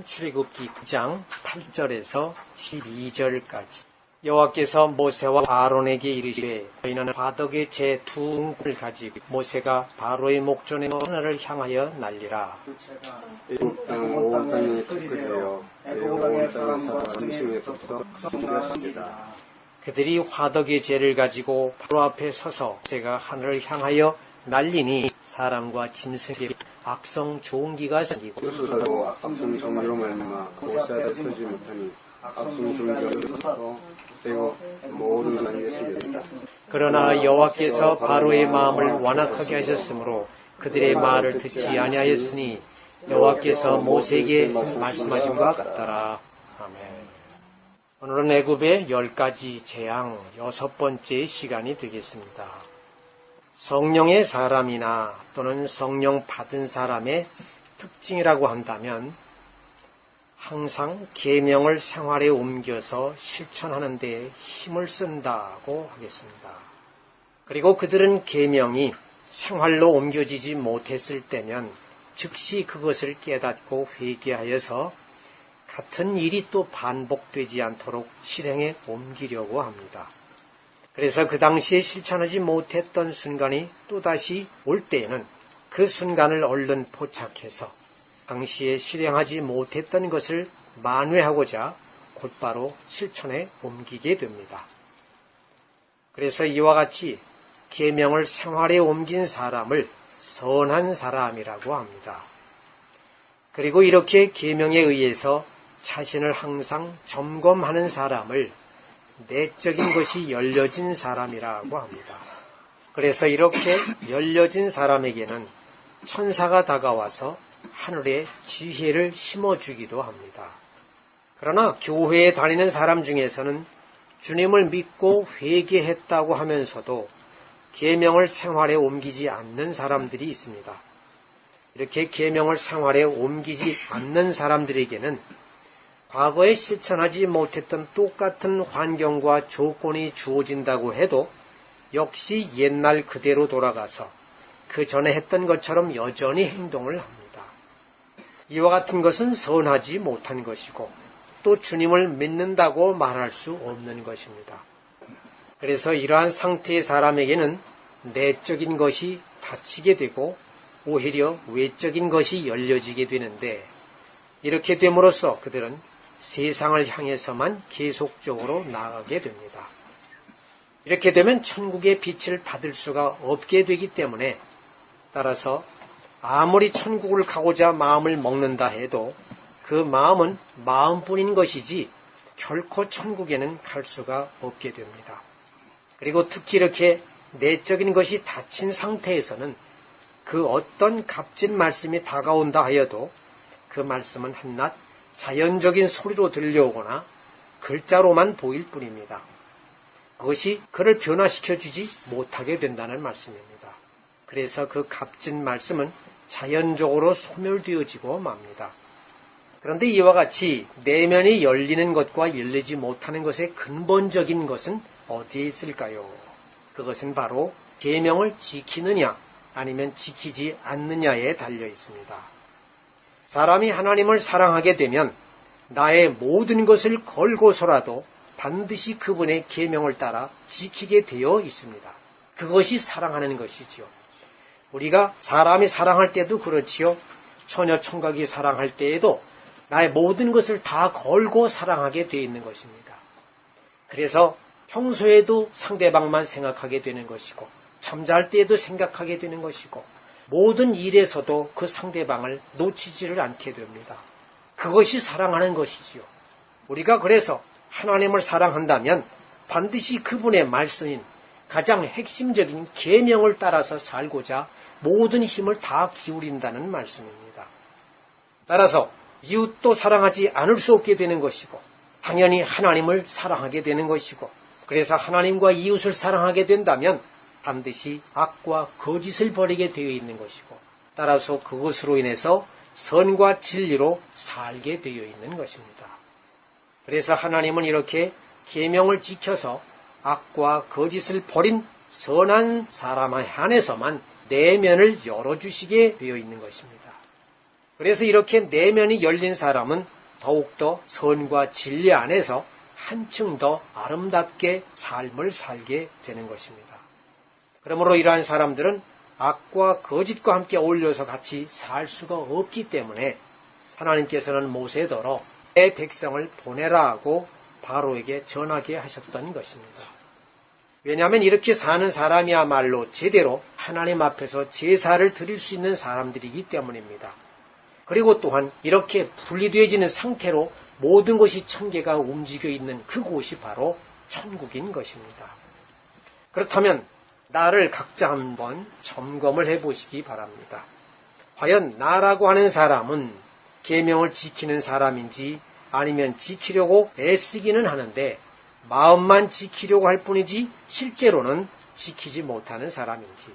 출애굽기 9장 8절에서 12절까지 여호와께서 모세와 아론에게 이르시되 너희는 화덕의 재 두 웅을 가지고 모세가 바로의 목전에 하늘을 향하여 날리라. 애굽 땅 온 땅에 끝이되어 온 땅에서 중심에부터 성공하십니다. 그들이 화덕의 재를 가지고 바로 앞에 서서 모세가 하늘을 향하여 날리니 사람과 짐승에게 악성 조응기가 생기고 그것으로 악성 종교로 말미암아 고사를 쓰지 못하니 악성 종교로 되고 모든 것이었다. 그러나 여호와께서 바로의 마음을 완악하게 하셨으므로 그들의 말을 듣지 아니하였으니 여호와께서 모세에게 말씀하신 것 같더라. 아멘. 오늘은 애굽의 10가지 재앙 6번째 시간이 되겠습니다. 성령의 사람이나 또는 성령 받은 사람의 특징이라고 한다면 항상 계명을 생활에 옮겨서 실천하는 데 힘을 쓴다고 하겠습니다. 그리고 그들은 계명이 생활로 옮겨지지 못했을 때면 즉시 그것을 깨닫고 회개하여서 같은 일이 또 반복되지 않도록 실행에 옮기려고 합니다. 그래서 그 당시에 실천하지 못했던 순간이 또다시 올 때에는 그 순간을 얼른 포착해서 당시에 실행하지 못했던 것을 만회하고자 곧바로 실천에 옮기게 됩니다. 그래서 이와 같이 계명을 생활에 옮긴 사람을 선한 사람이라고 합니다. 그리고 이렇게 계명에 의해서 자신을 항상 점검하는 사람을 내적인 것이 열려진 사람이라고 합니다. 그래서 이렇게 열려진 사람에게는 천사가 다가와서 하늘에 지혜를 심어주기도 합니다. 그러나 교회에 다니는 사람 중에서는 주님을 믿고 회개했다고 하면서도 계명을 생활에 옮기지 않는 사람들이 있습니다. 이렇게 계명을 생활에 옮기지 않는 사람들에게는 과거에 실천하지 못했던 똑같은 환경과 조건이 주어진다고 해도 역시 옛날 그대로 돌아가서 그 전에 했던 것처럼 여전히 행동을 합니다. 이와 같은 것은 선하지 못한 것이고 또 주님을 믿는다고 말할 수 없는 것입니다. 그래서 이러한 상태의 사람에게는 내적인 것이 닫히게 되고 오히려 외적인 것이 열려지게 되는데 이렇게 됨으로써 그들은 세상을 향해서만 계속적으로 나아가게 됩니다. 이렇게 되면 천국의 빛을 받을 수가 없게 되기 때문에 따라서 아무리 천국을 가고자 마음을 먹는다 해도 그 마음은 마음뿐인 것이지 결코 천국에는 갈 수가 없게 됩니다. 그리고 특히 이렇게 내적인 것이 닫힌 상태에서는 그 어떤 값진 말씀이 다가온다 하여도 그 말씀은 한낱 자연적인 소리로 들려오거나 글자로만 보일 뿐입니다. 그것이 그를 변화시켜주지 못하게 된다는 말씀입니다. 그래서 그 값진 말씀은 자연적으로 소멸되어지고 맙니다. 그런데 이와 같이 내면이 열리는 것과 열리지 못하는 것의 근본적인 것은 어디에 있을까요? 그것은 바로 계명을 지키느냐 아니면 지키지 않느냐에 달려 있습니다. 사람이 하나님을 사랑하게 되면 나의 모든 것을 걸고서라도 반드시 그분의 계명을 따라 지키게 되어 있습니다. 그것이 사랑하는 것이지요. 우리가 사람이 사랑할 때도 그렇지요. 처녀 총각이 사랑할 때에도 나의 모든 것을 다 걸고 사랑하게 되어 있는 것입니다. 그래서 평소에도 상대방만 생각하게 되는 것이고 잠잘 때에도 생각하게 되는 것이고 모든 일에서도 그 상대방을 놓치지를 않게 됩니다. 그것이 사랑하는 것이지요. 우리가 그래서 하나님을 사랑한다면 반드시 그분의 말씀인 가장 핵심적인 계명을 따라서 살고자 모든 힘을 다 기울인다는 말씀입니다. 따라서 이웃도 사랑하지 않을 수 없게 되는 것이고 당연히 하나님을 사랑하게 되는 것이고 그래서 하나님과 이웃을 사랑하게 된다면 반드시 악과 거짓을 버리게 되어 있는 것이고 따라서 그것으로 인해서 선과 진리로 살게 되어 있는 것입니다. 그래서 하나님은 이렇게 계명을 지켜서 악과 거짓을 버린 선한 사람에 한해서만 내면을 열어주시게 되어 있는 것입니다. 그래서 이렇게 내면이 열린 사람은 더욱더 선과 진리 안에서 한층 더 아름답게 삶을 살게 되는 것입니다. 그러므로 이러한 사람들은 악과 거짓과 함께 어울려서 같이 살 수가 없기 때문에 하나님께서는 모세더러 내 백성을 보내라 하고 바로에게 전하게 하셨던 것입니다. 왜냐하면 이렇게 사는 사람이야말로 제대로 하나님 앞에서 제사를 드릴 수 있는 사람들이기 때문입니다. 그리고 또한 이렇게 분리되어지는 상태로 모든 것이 천계가 움직여 있는 그곳이 바로 천국인 것입니다. 그렇다면 나를 각자 한번 점검을 해보시기 바랍니다. 과연 나라고 하는 사람은 계명을 지키는 사람인지 아니면 지키려고 애쓰기는 하는데 마음만 지키려고 할 뿐이지 실제로는 지키지 못하는 사람인지,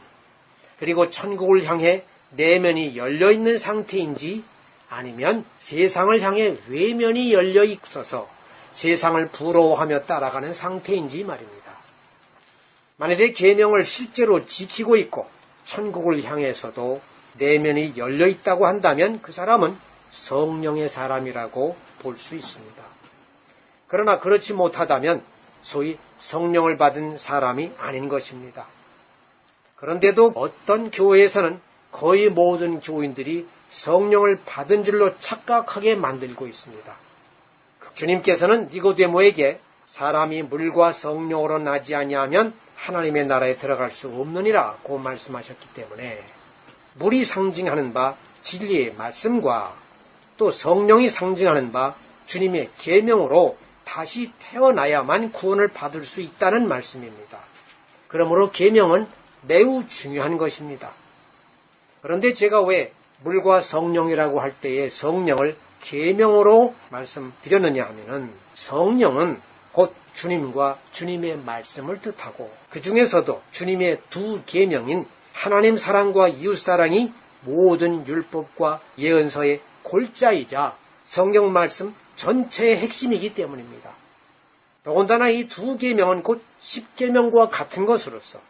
그리고 천국을 향해 내면이 열려있는 상태인지 아니면 세상을 향해 외면이 열려 있어서 세상을 부러워하며 따라가는 상태인지 말입니다. 만약에 계명을 실제로 지키고 있고 천국을 향해서도 내면이 열려 있다고 한다면 그 사람은 성령의 사람이라고 볼 수 있습니다. 그러나 그렇지 못하다면 소위 성령을 받은 사람이 아닌 것입니다. 그런데도 어떤 교회에서는 거의 모든 교인들이 성령을 받은 줄로 착각하게 만들고 있습니다. 주님께서는 니고데모에게 사람이 물과 성령으로 나지 아니하면 하나님의 나라에 들어갈 수 없느니라고 말씀하셨기 때문에 물이 상징하는 바 진리의 말씀과 또 성령이 상징하는 바 주님의 계명으로 다시 태어나야만 구원을 받을 수 있다는 말씀입니다. 그러므로 계명은 매우 중요한 것입니다. 그런데 제가 왜 물과 성령이라고 할 때에 성령을 계명으로 말씀드렸느냐 하면은 성령은 곧 주님과 주님의 말씀을 뜻하고 그 중에서도 주님의 두 계명인 하나님 사랑과 이웃 사랑이 모든 율법과 예언서의 골자이자 성경 말씀 전체의 핵심이기 때문입니다. 더군다나 이 두 계명은 곧 십계명과 같은 것으로서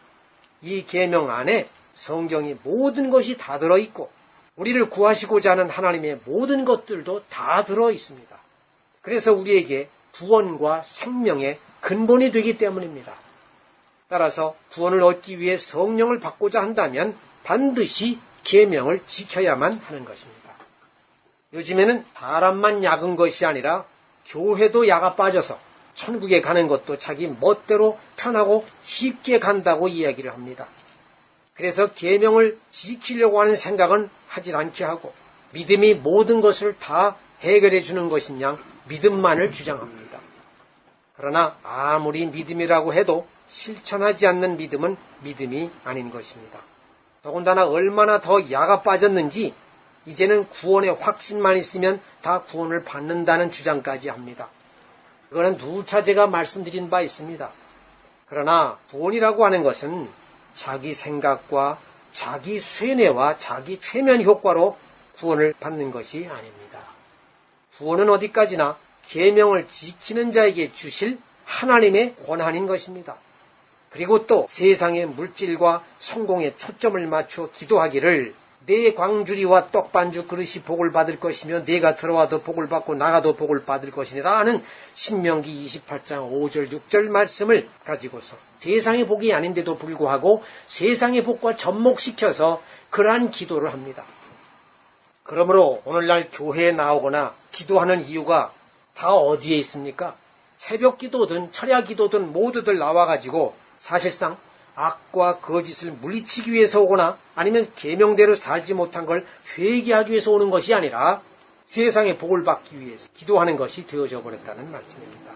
이 계명 안에 성경이 모든 것이 다 들어있고 우리를 구하시고자 하는 하나님의 모든 것들도 다 들어있습니다. 그래서 우리에게 구원과 생명의 근본이 되기 때문입니다. 따라서 구원을 얻기 위해 성령을 받고자 한다면 반드시 계명을 지켜야만 하는 것입니다. 요즘에는 사람만 약은 것이 아니라 교회도 약아 빠져서 천국에 가는 것도 자기 멋대로 편하고 쉽게 간다고 이야기를 합니다. 그래서 계명을 지키려고 하는 생각은 하질 않게 하고 믿음이 모든 것을 다 해결해 주는 것인 양 믿음만을 주장합니다. 그러나 아무리 믿음이라고 해도 실천하지 않는 믿음은 믿음이 아닌 것입니다. 더군다나 얼마나 더 약아 빠졌는지 이제는 구원의 확신만 있으면 다 구원을 받는다는 주장까지 합니다. 그거는 누차 제가 말씀드린 바 있습니다. 그러나 구원이라고 하는 것은 자기 생각과 자기 쇠뇌와 자기 최면 효과로 구원을 받는 것이 아닙니다. 구원은 어디까지나 계명을 지키는 자에게 주실 하나님의 권한인 것입니다. 그리고 또 세상의 물질과 성공에 초점을 맞춰 기도하기를 내 광주리와 떡반죽 그릇이 복을 받을 것이며 내가 들어와도 복을 받고 나가도 복을 받을 것이니라 하는 신명기 28장 5절 6절 말씀을 가지고서 세상의 복이 아닌데도 불구하고 세상의 복과 접목시켜서 그러한 기도를 합니다. 그러므로 오늘날 교회에 나오거나 기도하는 이유가 다 어디에 있습니까? 새벽 기도든 철야 기도든 모두들 나와가지고 사실상 악과 거짓을 물리치기 위해서 오거나 아니면 계명대로 살지 못한 걸 회개하기 위해서 오는 것이 아니라 세상의 복을 받기 위해서 기도하는 것이 되어져 버렸다는 말씀입니다.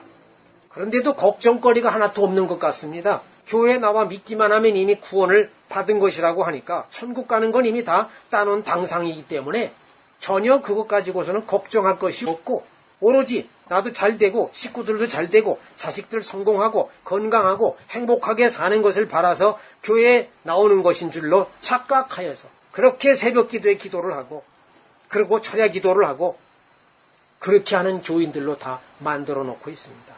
그런데도 걱정거리가 하나도 없는 것 같습니다. 교회에 나와 믿기만 하면 이미 구원을 받은 것이라고 하니까 천국 가는 건 이미 다 따놓은 당상이기 때문에 전혀 그것 가지고서는 걱정할 것이 없고 오로지 나도 잘 되고 식구들도 잘 되고 자식들 성공하고 건강하고 행복하게 사는 것을 바라서 교회에 나오는 것인 줄로 착각하여서 그렇게 새벽 기도에 기도를 하고 그리고 철야 기도를 하고 그렇게 하는 교인들로 다 만들어 놓고 있습니다.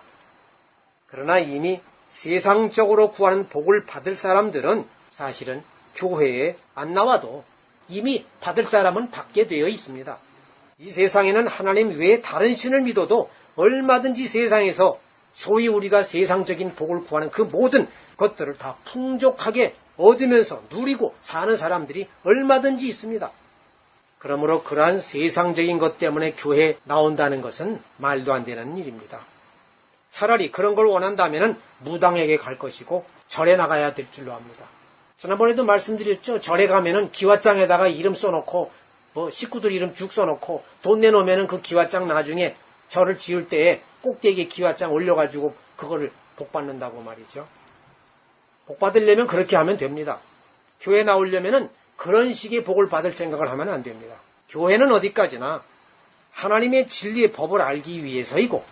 그러나 이미 세상적으로 구하는 복을 받을 사람들은 사실은 교회에 안 나와도 이미 받을 사람은 받게 되어 있습니다. 이 세상에는 하나님 외에 다른 신을 믿어도 얼마든지 세상에서 소위 우리가 세상적인 복을 구하는 그 모든 것들을 다 풍족하게 얻으면서 누리고 사는 사람들이 얼마든지 있습니다. 그러므로 그러한 세상적인 것 때문에 교회에 나온다는 것은 말도 안 되는 일입니다. 차라리 그런 걸 원한다면 무당에게 갈 것이고 절에 나가야 될 줄로 압니다. 지난번에도 말씀드렸죠. 절에 가면은 기와장에다가 이름 써놓고 식구들 이름 쭉 써놓고 돈 내놓으면은 그 기와장 나중에 절을 지을 때에 꼭대기에 기와장 올려가지고 그거를 복 받는다고 말이죠. 복 받으려면 그렇게 하면 됩니다. 교회 나오려면은 그런 식의 복을 받을 생각을 하면 안 됩니다. 교회는 어디까지나 하나님의 진리의 법을 알기 위해서이고,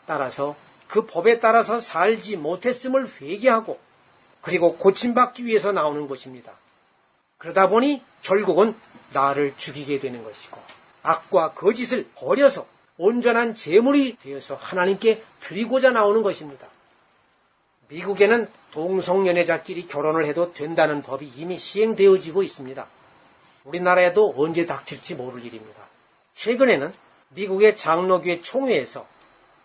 따라서 그 법에 따라서 살지 못했음을 회개하고 그리고 고침받기 위해서 나오는 것입니다. 그러다 보니 결국은 나를 죽이게 되는 것이고 악과 거짓을 버려서 온전한 제물이 되어서 하나님께 드리고자 나오는 것입니다. 미국에는 동성연애자끼리 결혼을 해도 된다는 법이 이미 시행되어지고 있습니다. 우리나라에도 언제 닥칠지 모를 일입니다. 최근에는 미국의 장로교회 총회에서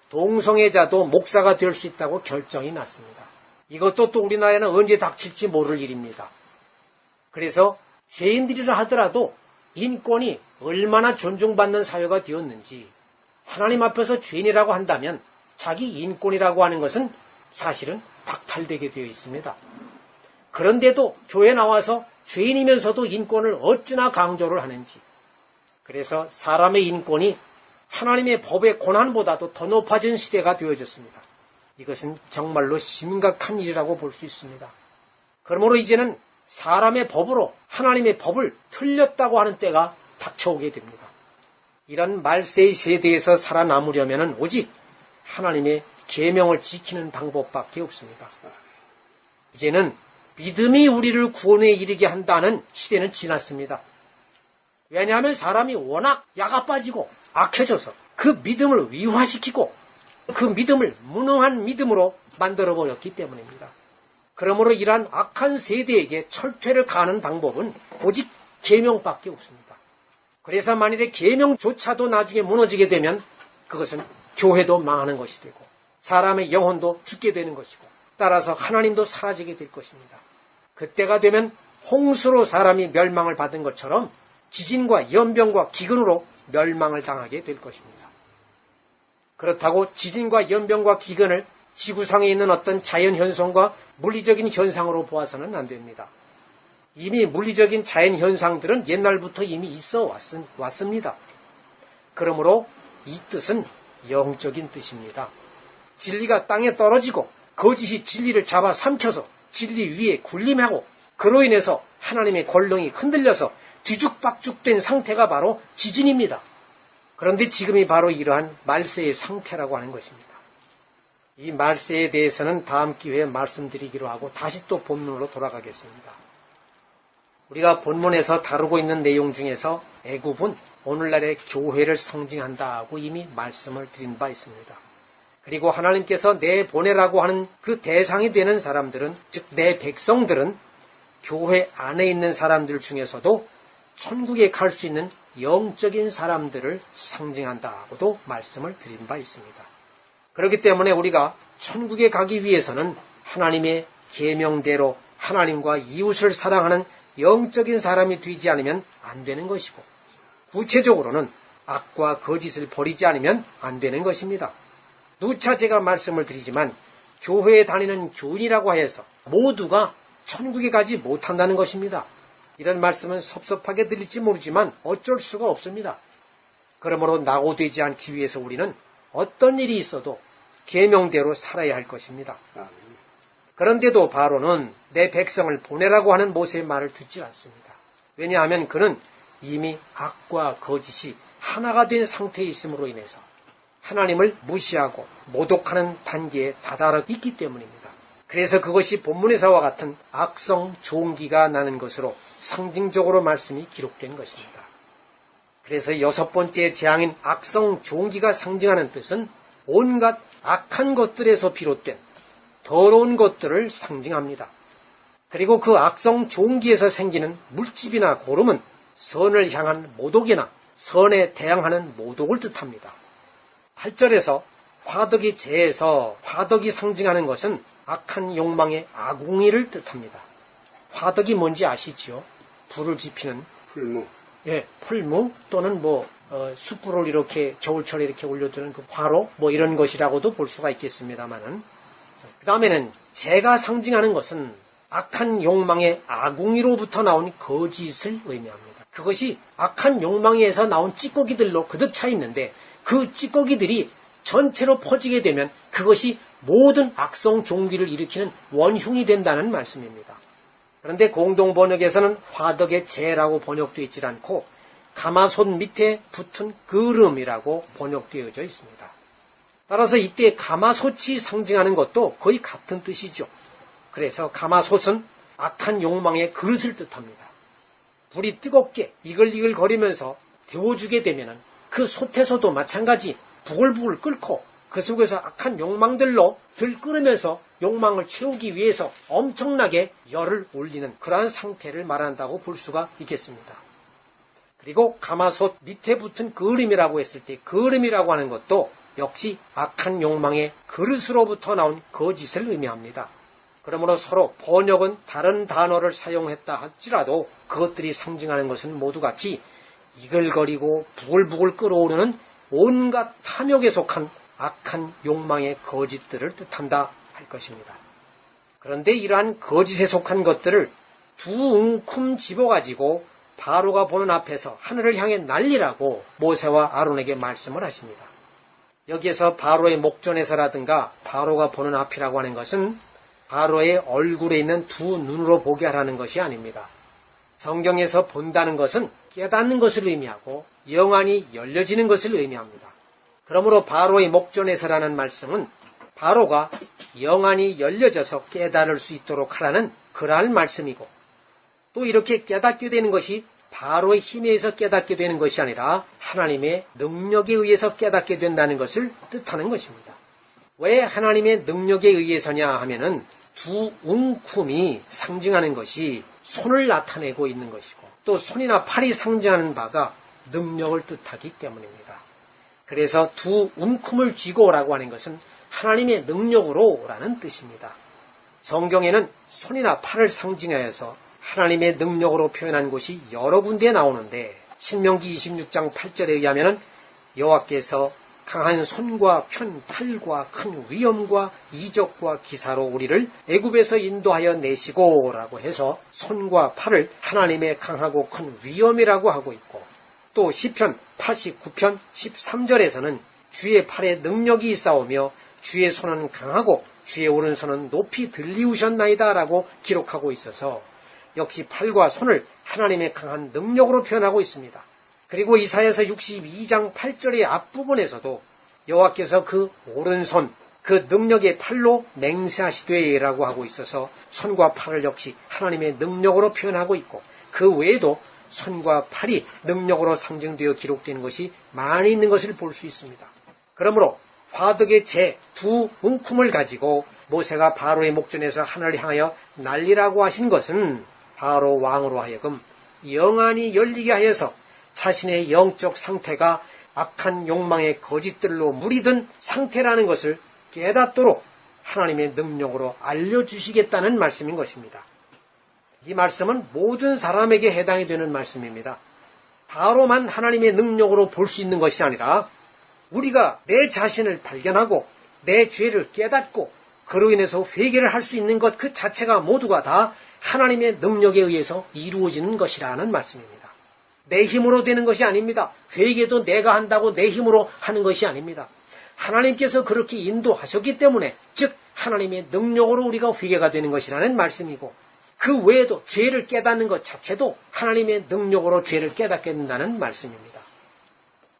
동성애자도 목사가 될 수 있다고 결정이 났습니다. 이것도 또 우리나라에는 언제 닥칠지 모를 일입니다. 그래서 죄인들이라 하더라도 인권이 얼마나 존중받는 사회가 되었는지, 하나님 앞에서 죄인이라고 한다면 자기 인권이라고 하는 것은 사실은 박탈되게 되어 있습니다. 그런데도 교회 나와서 죄인이면서도 인권을 어찌나 강조를 하는지, 그래서 사람의 인권이 하나님의 법의 고난보다도 더 높아진 시대가 되어졌습니다. 이것은 정말로 심각한 일이라고 볼 수 있습니다. 그러므로 이제는 사람의 법으로 하나님의 법을 틀렸다고 하는 때가 닥쳐오게 됩니다. 이런 말세의 세대에서 살아남으려면 오직 하나님의 계명을 지키는 방법밖에 없습니다. 이제는 믿음이 우리를 구원에 이르게 한다는 시대는 지났습니다. 왜냐하면 사람이 워낙 야가 빠지고 악해져서 그 믿음을 위화시키고 그 믿음을 무능한 믿음으로 만들어버렸기 때문입니다. 그러므로 이러한 악한 세대에게 철퇴를 가하는 방법은 오직 계명밖에 없습니다. 그래서 만일에 계명조차도 나중에 무너지게 되면 그것은 교회도 망하는 것이 되고 사람의 영혼도 죽게 되는 것이고 따라서 하나님도 사라지게 될 것입니다. 그때가 되면 홍수로 사람이 멸망을 받은 것처럼 지진과 연병과 기근으로 멸망을 당하게 될 것입니다. 그렇다고 지진과 연병과 기근을 지구상에 있는 어떤 자연현상과 물리적인 현상으로 보아서는 안 됩니다. 이미 물리적인 자연현상들은 옛날부터 이미 있어 왔습니다. 그러므로 이 뜻은 영적인 뜻입니다. 진리가 땅에 떨어지고 거짓이 진리를 잡아삼켜서 진리 위에 군림하고 그로 인해서 하나님의 권능이 흔들려서 뒤죽박죽된 상태가 바로 지진입니다. 그런데 지금이 바로 이러한 말세의 상태라고 하는 것입니다. 이 말세에 대해서는 다음 기회에 말씀드리기로 하고 다시 또 본문으로 돌아가겠습니다. 우리가 본문에서 다루고 있는 내용 중에서 애굽은 오늘날의 교회를 상징한다고 이미 말씀을 드린 바 있습니다. 그리고 하나님께서 내보내라고 하는 그 대상이 되는 사람들은, 즉 내 백성들은 교회 안에 있는 사람들 중에서도 천국에 갈 수 있는 영적인 사람들을 상징한다고도 말씀을 드린 바 있습니다. 그렇기 때문에 우리가 천국에 가기 위해서는 하나님의 계명대로 하나님과 이웃을 사랑하는 영적인 사람이 되지 않으면 안 되는 것이고, 구체적으로는 악과 거짓을 버리지 않으면 안 되는 것입니다. 누차 제가 말씀을 드리지만 교회에 다니는 교인이라고 해서 모두가 천국에 가지 못한다는 것입니다. 이런 말씀은 섭섭하게 들릴지 모르지만 어쩔 수가 없습니다. 그러므로 낙오되지 않기 위해서 우리는 어떤 일이 있어도 계명대로 살아야 할 것입니다. 그런데도 바로는 내 백성을 보내라고 하는 모세의 말을 듣지 않습니다. 왜냐하면 그는 이미 악과 거짓이 하나가 된 상태에 있음으로 인해서 하나님을 무시하고 모독하는 단계에 다다르 있기 때문입니다. 그래서 그것이 본문에서와 같은 악성 종기가 나는 것으로 상징적으로 말씀이 기록된 것입니다. 그래서 6번째 재앙인 악성 종기가 상징하는 뜻은 온갖 악한 것들에서 비롯된 더러운 것들을 상징합니다. 그리고 그 악성 종기에서 생기는 물집이나 고름은 선을 향한 모독이나 선에 대항하는 모독을 뜻합니다. 8절에서 화덕이 재에서 화덕이 상징하는 것은 악한 욕망의 아궁이를 뜻합니다. 화덕이 뭔지 아시지요? 불을 지피는 풀무. 풀무 또는 숯불을 이렇게 겨울철에 이렇게 올려두는 그 화로 이런 것이라고도 볼 수가 있겠습니다만은, 그 다음에는 재가 상징하는 것은 악한 욕망의 아궁이로부터 나온 거짓을 의미합니다. 그것이 악한 욕망에서 나온 찌꺼기들로 그득 차 있는데 그 찌꺼기들이 전체로 퍼지게 되면 그것이 모든 악성 종기를 일으키는 원흉이 된다는 말씀입니다. 그런데 공동번역에서는 화덕의 재라고 번역되어 있지 않고 가마솥 밑에 붙은 그름이라고 번역되어져 있습니다. 따라서 이때 가마솥이 상징하는 것도 거의 같은 뜻이죠. 그래서 가마솥은 악한 욕망의 그릇을 뜻합니다. 불이 뜨겁게 이글이글 거리면서 데워주게 되면 그 솥에서도 마찬가지 부글부글 끓고 그 속에서 악한 욕망들로 들끓으면서 욕망을 채우기 위해서 엄청나게 열을 올리는 그러한 상태를 말한다고 볼 수가 있겠습니다. 그리고 가마솥 밑에 붙은 그름이라고 했을 때 그름이라고 하는 것도 역시 악한 욕망의 그릇으로부터 나온 거짓을 의미합니다. 그러므로 서로 번역은 다른 단어를 사용했다 할지라도 그것들이 상징하는 것은 모두 같이 이글거리고 부글부글 끓어오르는 온갖 탐욕에 속한 악한 욕망의 거짓들을 뜻한다 할 것입니다. 그런데 이러한 거짓에 속한 것들을 두 웅큼 집어가지고 바로가 보는 앞에서 하늘을 향해 날리라고 모세와 아론에게 말씀을 하십니다. 여기에서 바로의 목전에서라든가 바로가 보는 앞이라고 하는 것은 바로의 얼굴에 있는 두 눈으로 보게 하라는 것이 아닙니다. 성경에서 본다는 것은 깨닫는 것을 의미하고 영안이 열려지는 것을 의미합니다. 그러므로 바로의 목전에서라는 말씀은 바로가 영안이 열려져서 깨달을 수 있도록 하라는 그러한 말씀이고, 또 이렇게 깨닫게 되는 것이 바로의 힘에 의해서 깨닫게 되는 것이 아니라 하나님의 능력에 의해서 깨닫게 된다는 것을 뜻하는 것입니다. 왜 하나님의 능력에 의해서냐 하면은 두 웅큼이 상징하는 것이 손을 나타내고 있는 것이고 또 손이나 팔이 상징하는 바가 능력을 뜻하기 때문입니다. 그래서 두 웅큼을 쥐고 오라고 하는 것은 하나님의 능력으로 라는 뜻입니다. 성경에는 손이나 팔을 상징하여서 하나님의 능력으로 표현한 곳이 여러 군데에 나오는데 신명기 26장 8절에 의하면 여호와께서 강한 손과 편 팔과 큰 위엄과 이적과 기사로 우리를 애굽에서 인도하여 내시고 라고 해서 손과 팔을 하나님의 강하고 큰 위엄이라고 하고 있고, 또 시편 89편 13절에서는 주의 팔에 능력이 있사오며 주의 손은 강하고 주의 오른손은 높이 들리우셨나이다 라고 기록하고 있어서 역시 팔과 손을 하나님의 강한 능력으로 표현하고 있습니다. 그리고 이사야서 62장 8절의 앞부분에서도 여호와께서 그 오른손, 그 능력의 팔로 맹세하시되 라고 하고 있어서 손과 팔을 역시 하나님의 능력으로 표현하고 있고, 그 외에도 손과 팔이 능력으로 상징되어 기록되는 것이 많이 있는 것을 볼 수 있습니다. 그러므로 화덕의 재 두 웅큼을 가지고 모세가 바로의 목전에서 하늘을 향하여 날리라고 하신 것은 바로 왕으로 하여금 영안이 열리게 하여서 자신의 영적 상태가 악한 욕망의 거짓들로 무리든 상태라는 것을 깨닫도록 하나님의 능력으로 알려주시겠다는 말씀인 것입니다. 이 말씀은 모든 사람에게 해당이 되는 말씀입니다. 바로만 하나님의 능력으로 볼 수 있는 것이 아니라 우리가 내 자신을 발견하고 내 죄를 깨닫고 그로 인해서 회개를 할 수 있는 것 그 자체가 모두가 다 하나님의 능력에 의해서 이루어지는 것이라는 말씀입니다. 내 힘으로 되는 것이 아닙니다. 회개도 내가 한다고 내 힘으로 하는 것이 아닙니다. 하나님께서 그렇게 인도하셨기 때문에, 즉 하나님의 능력으로 우리가 회개가 되는 것이라는 말씀이고, 그 외에도 죄를 깨닫는 것 자체도 하나님의 능력으로 죄를 깨닫게 된다는 말씀입니다.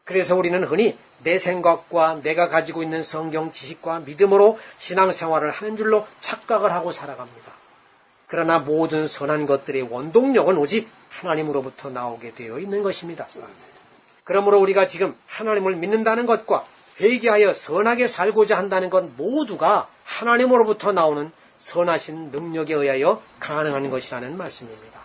그래서 우리는 흔히 내 생각과 내가 가지고 있는 성경 지식과 믿음으로 신앙생활을 하는 줄로 착각을 하고 살아갑니다. 그러나 모든 선한 것들의 원동력은 오직 하나님으로부터 나오게 되어 있는 것입니다. 그러므로 우리가 지금 하나님을 믿는다는 것과 회개하여 선하게 살고자 한다는 것 모두가 하나님으로부터 나오는 선하신 능력에 의하여 가능한 것이라는 말씀입니다.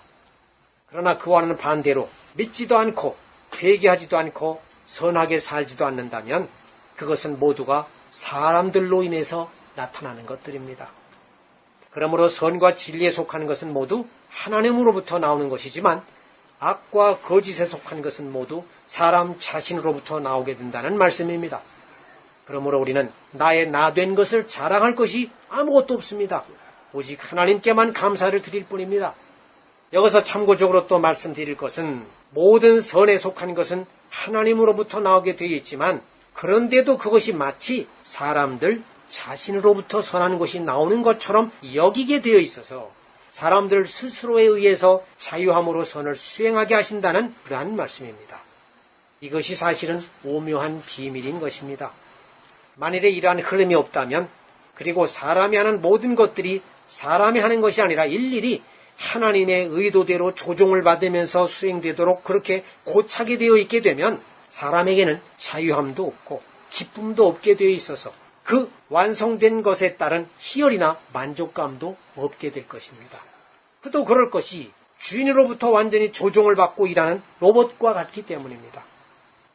그러나 그와는 반대로 믿지도 않고 회개하지도 않고 선하게 살지도 않는다면 그것은 모두가 사람들로 인해서 나타나는 것들입니다. 그러므로 선과 진리에 속하는 것은 모두 하나님으로부터 나오는 것이지만 악과 거짓에 속한 것은 모두 사람 자신으로부터 나오게 된다는 말씀입니다. 그러므로 우리는 나의 나된 것을 자랑할 것이 아무것도 없습니다. 오직 하나님께만 감사를 드릴 뿐입니다. 여기서 참고적으로 또 말씀드릴 것은 모든 선에 속한 것은 하나님으로부터 나오게 되어 있지만 그런데도 그것이 마치 사람들 자신으로부터 선한 것이 나오는 것처럼 여기게 되어 있어서 사람들 스스로에 의해서 자유함으로 선을 수행하게 하신다는 그러한 말씀입니다. 이것이 사실은 오묘한 비밀인 것입니다. 만일에 이러한 흐름이 없다면 그리고 사람이 하는 모든 것들이 사람이 하는 것이 아니라 일일이 하나님의 의도대로 조종을 받으면서 수행되도록 그렇게 고착이 되어 있게 되면 사람에게는 자유함도 없고 기쁨도 없게 되어 있어서 그 완성된 것에 따른 희열이나 만족감도 없게 될 것입니다. 그도 그럴 것이 주인으로부터 완전히 조종을 받고 일하는 로봇과 같기 때문입니다.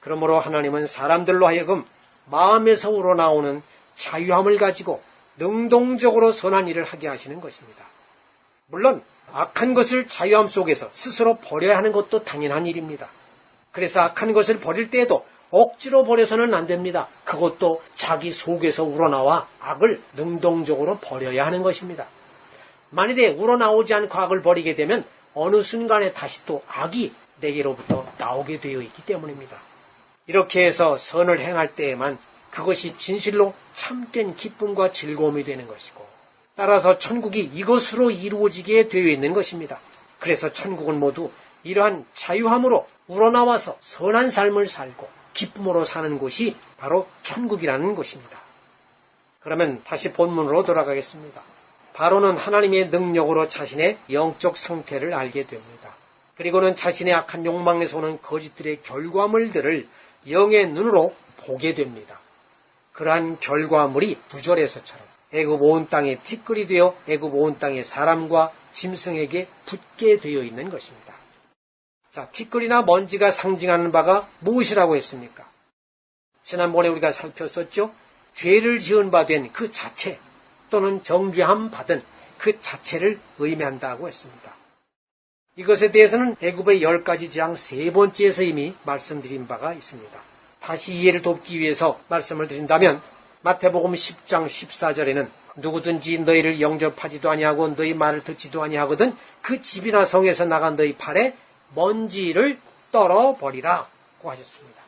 그러므로 하나님은 사람들로 하여금 마음에서 우러나오는 자유함을 가지고 능동적으로 선한 일을 하게 하시는 것입니다. 물론 악한 것을 자유함 속에서 스스로 버려야 하는 것도 당연한 일입니다. 그래서 악한 것을 버릴 때에도 억지로 버려서는 안 됩니다. 그것도 자기 속에서 우러나와 악을 능동적으로 버려야 하는 것입니다. 만일에 우러나오지 않고 악을 버리게 되면 어느 순간에 다시 또 악이 내게로부터 나오게 되어 있기 때문입니다. 이렇게 해서 선을 행할 때에만 그것이 진실로 참된 기쁨과 즐거움이 되는 것이고 따라서 천국이 이것으로 이루어지게 되어 있는 것입니다. 그래서 천국은 모두 이러한 자유함으로 우러나와서 선한 삶을 살고 기쁨으로 사는 곳이 바로 천국이라는 것입니다. 그러면 다시 본문으로 돌아가겠습니다. 바로는 하나님의 능력으로 자신의 영적 상태를 알게 됩니다. 그리고는 자신의 악한 욕망에서 오는 거짓들의 결과물들을 영의 눈으로 보게 됩니다. 그러한 결과물이 9절에서처럼 애굽 온 땅에 티끌이 되어 애굽 온 땅의 사람과 짐승에게 붙게 되어 있는 것입니다. 자, 티끌이나 먼지가 상징하는 바가 무엇이라고 했습니까? 지난번에 우리가 살폈었죠. 죄를 지은 바 된 그 자체 또는 정죄함 받은 그 자체를 의미한다고 했습니다. 이것에 대해서는 애굽의 10가지 재앙 3번째에서 이미 말씀드린 바가 있습니다. 다시 이해를 돕기 위해서 말씀을 드린다면 마태복음 10장 14절에는 누구든지 너희를 영접하지도 아니하고 너희 말을 듣지도 아니하거든 그 집이나 성에서 나간 너희 팔에 먼지를 떨어버리라고 하셨습니다.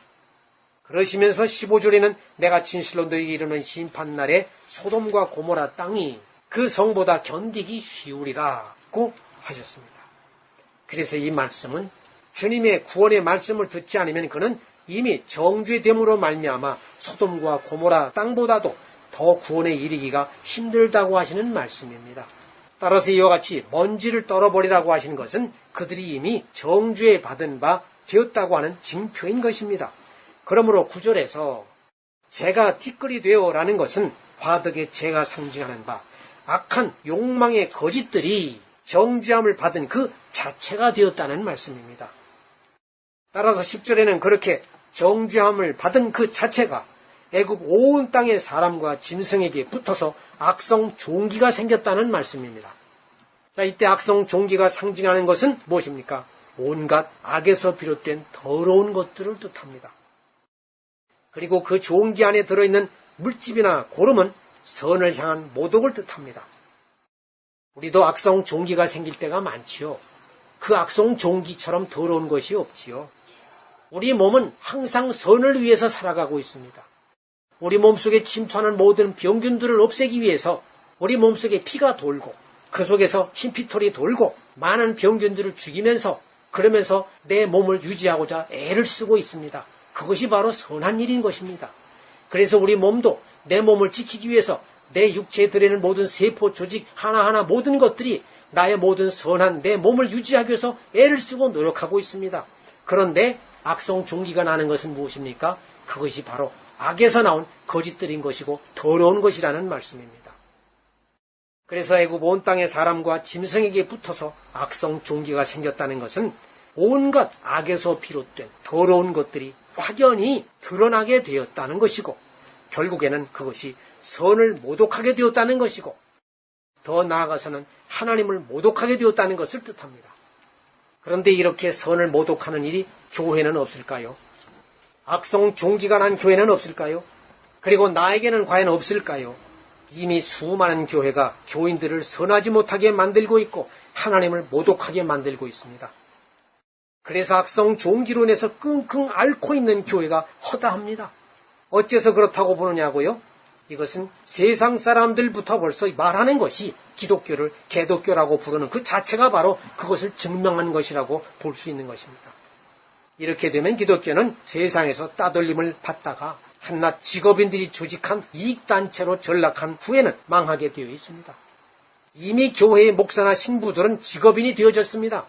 그러시면서 15절에는 내가 진실로 너희에게 이르는 심판날에 소돔과 고모라 땅이 그 성보다 견디기 쉬우리라고 하셨습니다. 그래서 이 말씀은 주님의 구원의 말씀을 듣지 않으면 그는 이미 정죄됨으로 말미암아 소돔과 고모라 땅보다도 더 구원에 이르기가 힘들다고 하시는 말씀입니다. 따라서 이와 같이 먼지를 떨어버리라고 하시는 것은 그들이 이미 정죄 받은 바 되었다고 하는 징표인 것입니다. 그러므로 9절에서 죄가 티끌이 되어라는 것은 화덕의 죄가 상징하는 바 악한 욕망의 거짓들이 정죄함을 받은 그 자체가 되었다는 말씀입니다. 따라서 10절에는 그렇게 정죄함을 받은 그 자체가 애굽 온 땅의 사람과 짐승에게 붙어서 악성 종기가 생겼다는 말씀입니다. 자, 이때 악성 종기가 상징하는 것은 무엇입니까? 온갖 악에서 비롯된 더러운 것들을 뜻합니다. 그리고 그 종기 안에 들어있는 물집이나 고름은 선을 향한 모독을 뜻합니다. 우리도 악성 종기가 생길 때가 많지요. 그 악성 종기처럼 더러운 것이 없지요. 우리 몸은 항상 선을 위해서 살아가고 있습니다. 우리 몸속에 침투하는 모든 병균들을 없애기 위해서 우리 몸속에 피가 돌고 그 속에서 흰피털이 돌고 많은 병균들을 죽이면서 그러면서 내 몸을 유지하고자 애를 쓰고 있습니다. 그것이 바로 선한 일인 것입니다. 그래서 우리 몸도 내 몸을 지키기 위해서 내 육체에 들어있는 모든 세포, 조직 하나하나 모든 것들이 나의 모든 선한 내 몸을 유지하기 위해서 애를 쓰고 노력하고 있습니다. 그런데 악성 종기가 나는 것은 무엇입니까? 그것이 바로 악에서 나온 거짓들인 것이고 더러운 것이라는 말씀입니다. 그래서 애굽 온 땅의 사람과 짐승에게 붙어서 악성 종기가 생겼다는 것은 온갖 악에서 비롯된 더러운 것들이 확연히 드러나게 되었다는 것이고, 결국에는 그것이 선을 모독하게 되었다는 것이고, 더 나아가서는 하나님을 모독하게 되었다는 것을 뜻합니다. 그런데 이렇게 선을 모독하는 일이 교회는 없을까요? 악성 종기가 난 교회는 없을까요? 그리고 나에게는 과연 없을까요? 이미 수많은 교회가 교인들을 선하지 못하게 만들고 있고 하나님을 모독하게 만들고 있습니다. 그래서 악성 종기로 인해서 끙끙 앓고 있는 교회가 허다합니다. 어째서 그렇다고 보느냐고요? 이것은 세상 사람들부터 벌써 말하는 것이 기독교를 개독교라고 부르는 그 자체가 바로 그것을 증명한 것이라고 볼 수 있는 것입니다. 이렇게 되면 기독교는 세상에서 따돌림을 받다가 한낱 직업인들이 조직한 이익단체로 전락한 후에는 망하게 되어 있습니다. 이미 교회의 목사나 신부들은 직업인이 되어졌습니다.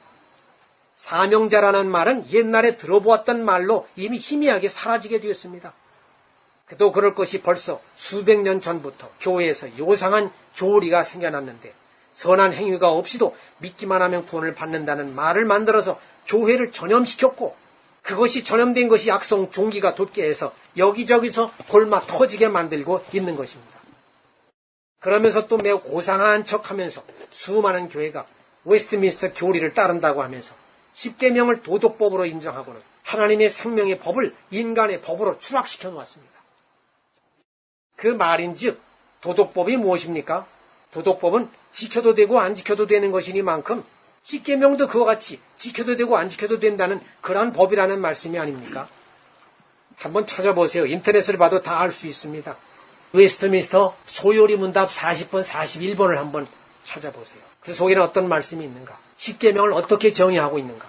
사명자라는 말은 옛날에 들어보았던 말로 이미 희미하게 사라지게 되었습니다. 그도 그럴 것이 벌써 수백 년 전부터 교회에서 요상한 교리가 생겨났는데, 선한 행위가 없이도 믿기만 하면 구원을 받는다는 말을 만들어서 교회를 전염시켰고, 그것이 전염된 것이 악성 종기가 돋게 해서 여기저기서 골마 터지게 만들고 있는 것입니다. 그러면서 또 매우 고상한 척하면서 수많은 교회가 웨스트민스터 교리를 따른다고 하면서 10계명을 도덕법으로 인정하고는 하나님의 생명의 법을 인간의 법으로 추락시켜 놓았습니다. 그 말인즉 도덕법이 무엇입니까? 도덕법은 지켜도 되고 안 지켜도 되는 것이니만큼 10계명도 그와 같이 지켜도 되고 안 지켜도 된다는 그러한 법이라는 말씀이 아닙니까? 한번 찾아보세요. 인터넷을 봐도 다 알 수 있습니다. 웨스트민스터 소요리 문답 40번, 41번을 한번 찾아보세요. 그 속에는 어떤 말씀이 있는가? 10계명을 어떻게 정의하고 있는가?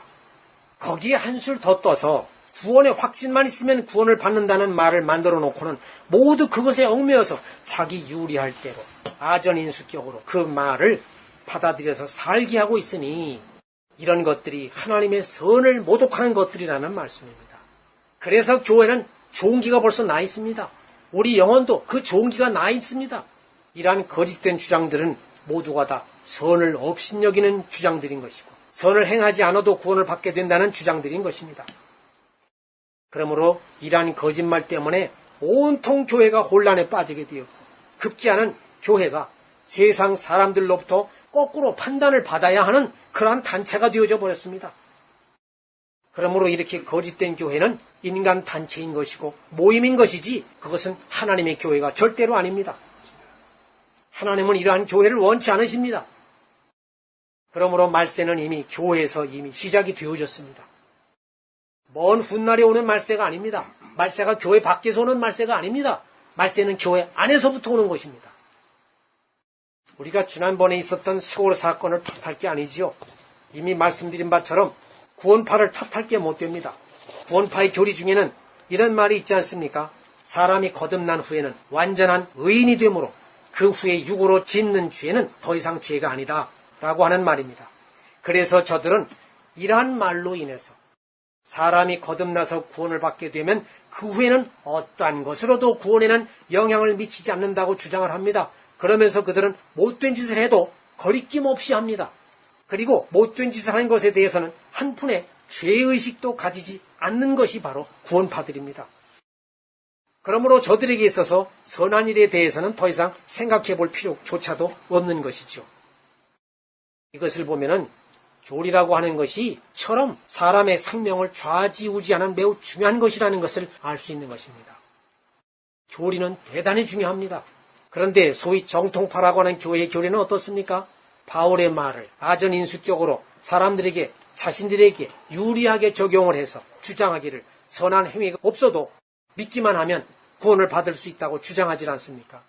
거기에 한술 더 떠서 구원의 확신만 있으면 구원을 받는다는 말을 만들어 놓고는 모두 그것에 얽매여서 자기 유리할 대로 아전인수격으로 그 말을 받아들여서 살게 하고 있으니 이런 것들이 하나님의 선을 모독하는 것들이라는 말씀입니다. 그래서 교회는 종기가 벌써 나 있습니다. 우리 영혼도 그 종기가 나 있습니다. 이러한 거짓된 주장들은 모두가 다 선을 업신여기는 주장들인 것이고 선을 행하지 않아도 구원을 받게 된다는 주장들인 것입니다. 그러므로 이러한 거짓말 때문에 온통 교회가 혼란에 빠지게 되었고 급기야는 교회가 세상 사람들로부터 거꾸로 판단을 받아야 하는 그러한 단체가 되어져 버렸습니다. 그러므로 이렇게 거짓된 교회는 인간 단체인 것이고 모임인 것이지 그것은 하나님의 교회가 절대로 아닙니다. 하나님은 이러한 교회를 원치 않으십니다. 그러므로 말세는 이미 교회에서 이미 시작이 되어졌습니다. 먼 훗날에 오는 말세가 아닙니다. 말세가 교회 밖에서 오는 말세가 아닙니다. 말세는 교회 안에서부터 오는 것입니다. 우리가 지난번에 있었던 세월 사건을 탓할 게 아니지요. 이미 말씀드린 바처럼 구원파를 탓할 게 못 됩니다. 구원파의 교리 중에는 이런 말이 있지 않습니까? 사람이 거듭난 후에는 완전한 의인이 되므로 그 후에 육으로 짓는 죄는 더 이상 죄가 아니다 라고 하는 말입니다. 그래서 저들은 이러한 말로 인해서 사람이 거듭나서 구원을 받게 되면 그 후에는 어떠한 것으로도 구원에는 영향을 미치지 않는다고 주장을 합니다. 그러면서 그들은 못된 짓을 해도 거리낌 없이 합니다. 그리고 못된 짓을 한 것에 대해서는 한푼의 죄의식도 가지지 않는 것이 바로 구원파들입니다. 그러므로 저들에게 있어서 선한 일에 대해서는 더 이상 생각해 볼 필요조차도 없는 것이죠. 이것을 보면은 교리라고 하는 것이 처럼 사람의 생명을 좌지우지하는 매우 중요한 것이라는 것을 알 수 있는 것입니다. 교리는 대단히 중요합니다. 그런데 소위 정통파라고 하는 교회의 교리는 어떻습니까? 바울의 말을 아전인수격으로 사람들에게 자신들에게 유리하게 적용을 해서 주장하기를 선한 행위가 없어도 믿기만 하면 구원을 받을 수 있다고 주장하지 않습니까?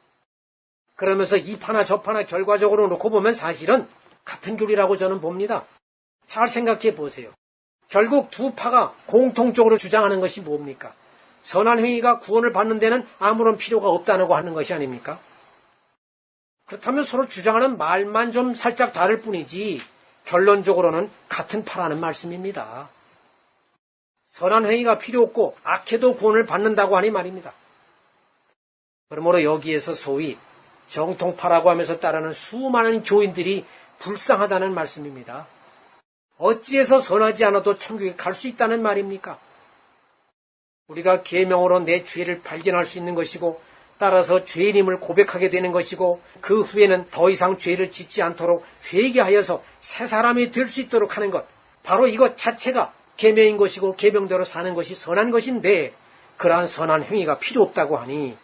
그러면서 이 파나 저 파나 결과적으로 놓고 보면 사실은 같은 교리라고 저는 봅니다. 잘 생각해 보세요. 결국 두 파가 공통적으로 주장하는 것이 뭡니까? 선한 행위가 구원을 받는 데는 아무런 필요가 없다고 하는 것이 아닙니까? 그렇다면 서로 주장하는 말만 좀 살짝 다를 뿐이지 결론적으로는 같은 파라는 말씀입니다. 선한 행위가 필요 없고 악해도 구원을 받는다고 하니 말입니다. 그러므로 여기에서 소위 정통파라고 하면서 따르는 수많은 교인들이 불쌍하다는 말씀입니다. 어찌해서 선하지 않아도 천국에 갈 수 있다는 말입니까? 우리가 계명으로 내 죄를 발견할 수 있는 것이고 따라서 죄인임을 고백하게 되는 것이고 그 후에는 더 이상 죄를 짓지 않도록 회개하여서 새 사람이 될 수 있도록 하는 것, 바로 이것 자체가 계명인 것이고 계명대로 사는 것이 선한 것인데 그러한 선한 행위가 필요 없다고 하니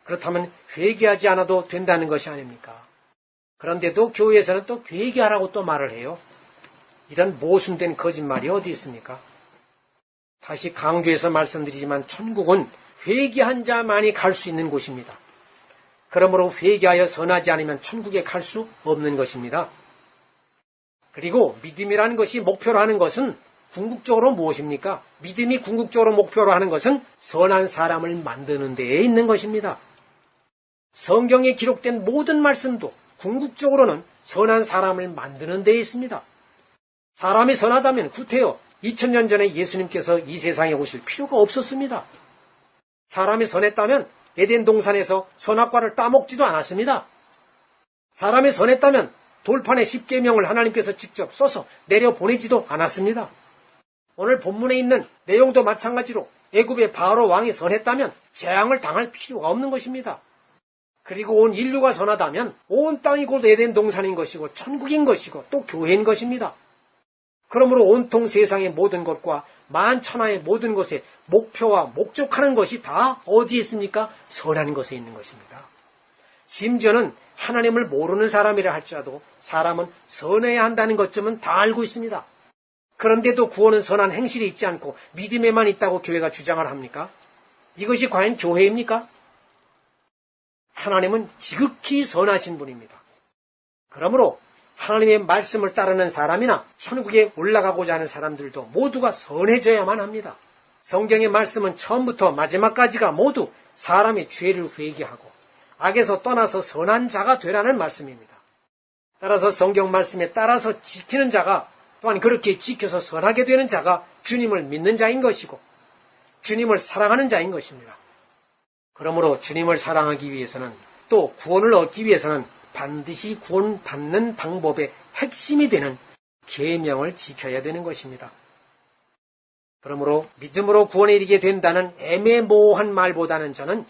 그렇다면 회개하지 않아도 된다는 것이 아닙니까? 그런데도 교회에서는 또 회개하라고 또 말을 해요. 이런 모순된 거짓말이 어디 있습니까? 다시 강조해서 말씀드리지만 천국은 회개한 자만이 갈 수 있는 곳입니다. 그러므로 회개하여 선하지 않으면 천국에 갈 수 없는 것입니다. 그리고 믿음이라는 것이 목표로 하는 것은 궁극적으로 무엇입니까? 믿음이 궁극적으로 목표로 하는 것은 선한 사람을 만드는 데에 있는 것입니다. 성경에 기록된 모든 말씀도 궁극적으로는 선한 사람을 만드는 데에 있습니다. 사람이 선하다면 구태여 2000년 전에 예수님께서 이 세상에 오실 필요가 없었습니다. 사람이 선했다면 에덴 동산에서 선악과를 따먹지도 않았습니다. 사람이 선했다면 돌판에 십계명을 하나님께서 직접 써서 내려보내지도 않았습니다. 오늘 본문에 있는 내용도 마찬가지로 애굽의 바로 왕이 선했다면 재앙을 당할 필요가 없는 것입니다. 그리고 온 인류가 선하다면 온 땅이 곧 에덴 동산인 것이고 천국인 것이고 또 교회인 것입니다. 그러므로 온통 세상의 모든 것과 만천하의 모든 것의 목표와 목적하는 것이 다 어디에 있습니까? 선한 것에 있는 것입니다. 심지어는 하나님을 모르는 사람이라 할지라도 사람은 선해야 한다는 것쯤은 다 알고 있습니다. 그런데도 구원은 선한 행실이 있지 않고 믿음에만 있다고 교회가 주장을 합니까? 이것이 과연 교회입니까? 하나님은 지극히 선하신 분입니다. 그러므로 하나님의 말씀을 따르는 사람이나 천국에 올라가고자 하는 사람들도 모두가 선해져야만 합니다. 성경의 말씀은 처음부터 마지막까지가 모두 사람이 죄를 회개하고 악에서 떠나서 선한 자가 되라는 말씀입니다. 따라서 성경 말씀에 따라서 지키는 자가 또한 그렇게 지켜서 선하게 되는 자가 주님을 믿는 자인 것이고 주님을 사랑하는 자인 것입니다. 그러므로 주님을 사랑하기 위해서는 또 구원을 얻기 위해서는 반드시 구원받는 방법의 핵심이 되는 계명을 지켜야 되는 것입니다. 그러므로 믿음으로 구원에 이르게 된다는 애매모호한 말보다는 저는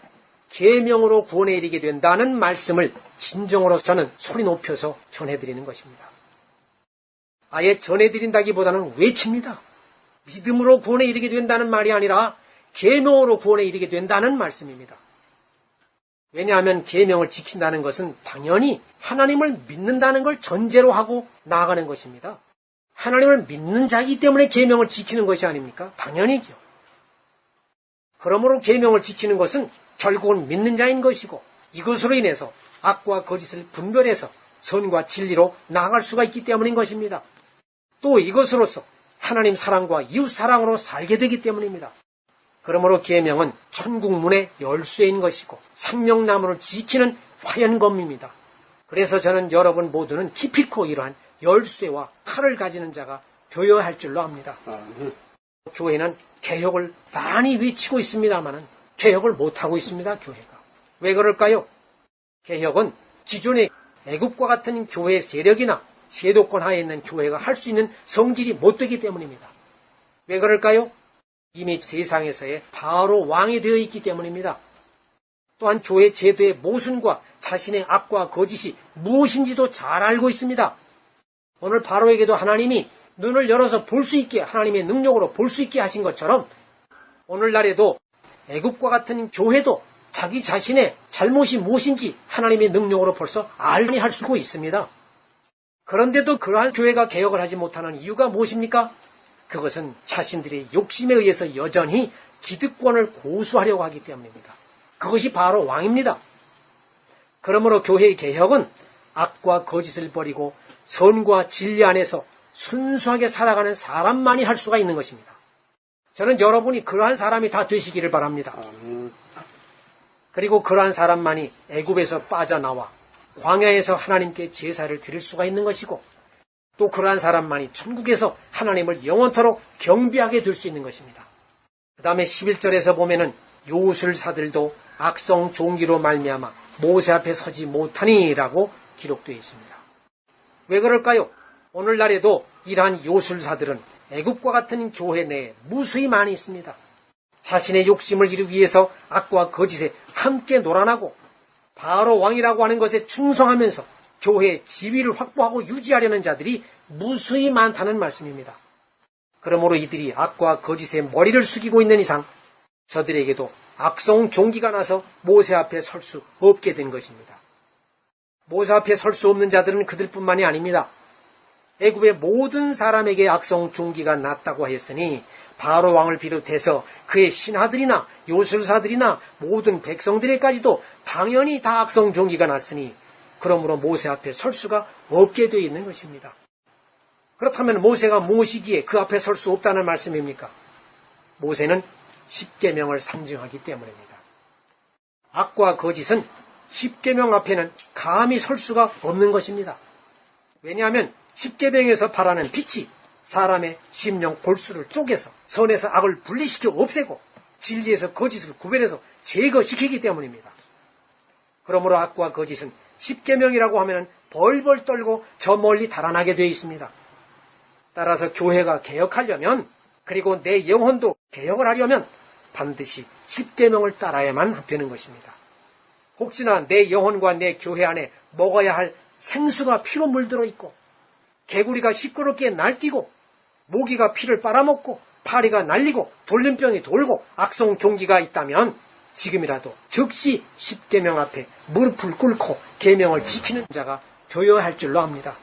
계명으로 구원에 이르게 된다는 말씀을 진정으로 저는 소리 높여서 전해드리는 것입니다. 아예 전해드린다기보다는 외칩니다. 믿음으로 구원에 이르게 된다는 말이 아니라 계명으로 구원에 이르게 된다는 말씀입니다. 왜냐하면 계명을 지킨다는 것은 당연히 하나님을 믿는다는 걸 전제로 하고 나아가는 것입니다. 하나님을 믿는 자이기 때문에 계명을 지키는 것이 아닙니까? 당연히죠. 그러므로 계명을 지키는 것은 결국은 믿는 자인 것이고 이것으로 인해서 악과 거짓을 분별해서 선과 진리로 나아갈 수가 있기 때문인 것입니다. 또 이것으로서 하나님 사랑과 이웃 사랑으로 살게 되기 때문입니다. 그러므로 계명은 천국문의 열쇠인 것이고 생명나무를 지키는 화연검입니다. 그래서 저는 여러분 모두는 기필코 이러한 열쇠와 칼을 가지는 자가 되어야 할 줄로 압니다. 교회는 개혁을 많이 외치고 있습니다만 개혁을 못하고 있습니다. 교회가. 왜 그럴까요? 개혁은 기존의 애국과 같은 교회 세력이나 제도권 하에 있는 교회가 할 수 있는 성질이 못되기 때문입니다. 왜 그럴까요? 이미 세상에서의 바로 왕이 되어 있기 때문입니다. 또한 교회 제도의 모순과 자신의 악과 거짓이 무엇인지도 잘 알고 있습니다. 오늘 바로에게도 하나님이 눈을 열어서 볼 수 있게 하나님의 능력으로 볼 수 있게 하신 것처럼 오늘날에도 애국과 같은 교회도 자기 자신의 잘못이 무엇인지 하나님의 능력으로 벌써 알게 할 수 있습니다. 그런데도 그러한 교회가 개혁을 하지 못하는 이유가 무엇입니까? 그것은 자신들의 욕심에 의해서 여전히 기득권을 고수하려고 하기 때문입니다. 그것이 바로 왕입니다. 그러므로 교회의 개혁은 악과 거짓을 버리고 선과 진리 안에서 순수하게 살아가는 사람만이 할 수가 있는 것입니다. 저는 여러분이 그러한 사람이 다 되시기를 바랍니다. 그리고 그러한 사람만이 애굽에서 빠져나와 광야에서 하나님께 제사를 드릴 수가 있는 것이고 또 그러한 사람만이 천국에서 하나님을 영원토록 경배하게 될 수 있는 것입니다. 그 다음에 11절에서 보면은 요술사들도 악성 종기로 말미암아 모세 앞에 서지 못하니라고 기록되어 있습니다. 왜 그럴까요? 오늘날에도 이러한 요술사들은 애국과 같은 교회 내에 무수히 많이 있습니다. 자신의 욕심을 이루기 위해서 악과 거짓에 함께 놀아나고 바로 왕이라고 하는 것에 충성하면서 교회의 지위를 확보하고 유지하려는 자들이 무수히 많다는 말씀입니다. 그러므로 이들이 악과 거짓에 머리를 숙이고 있는 이상 저들에게도 악성 종기가 나서 모세 앞에 설 수 없게 된 것입니다. 모세 앞에 설 수 없는 자들은 그들뿐만이 아닙니다. 애굽의 모든 사람에게 악성 종기가 났다고 하였으니 바로 왕을 비롯해서 그의 신하들이나 요술사들이나 모든 백성들에까지도 당연히 다 악성 종기가 났으니 그러므로 모세 앞에 설 수가 없게 되어 있는 것입니다. 그렇다면 모세가 무엇이기에 그 앞에 설 수 없다는 말씀입니까? 모세는 십계명을 상징하기 때문입니다. 악과 거짓은 십계명 앞에는 감히 설 수가 없는 것입니다. 왜냐하면 십계명에서 바라는 빛이 사람의 심령 골수를 쪼개서 선에서 악을 분리시켜 없애고 진리에서 거짓을 구별해서 제거시키기 때문입니다. 그러므로 악과 거짓은 십계명이라고 하면 벌벌 떨고 저 멀리 달아나게 되어 있습니다. 따라서 교회가 개혁하려면 그리고 내 영혼도 개혁을 하려면 반드시 십계명을 따라야만 되는 것입니다. 혹시나 내 영혼과 내 교회 안에 먹어야 할 생수가 피로 물들어 있고 개구리가 시끄럽게 날뛰고 모기가 피를 빨아먹고 파리가 날리고 돌림병이 돌고 악성 종기가 있다면 지금이라도 즉시 십계명 앞에 무릎을 꿇고 계명을 지키는 자가 되어야 할 줄로 압니다.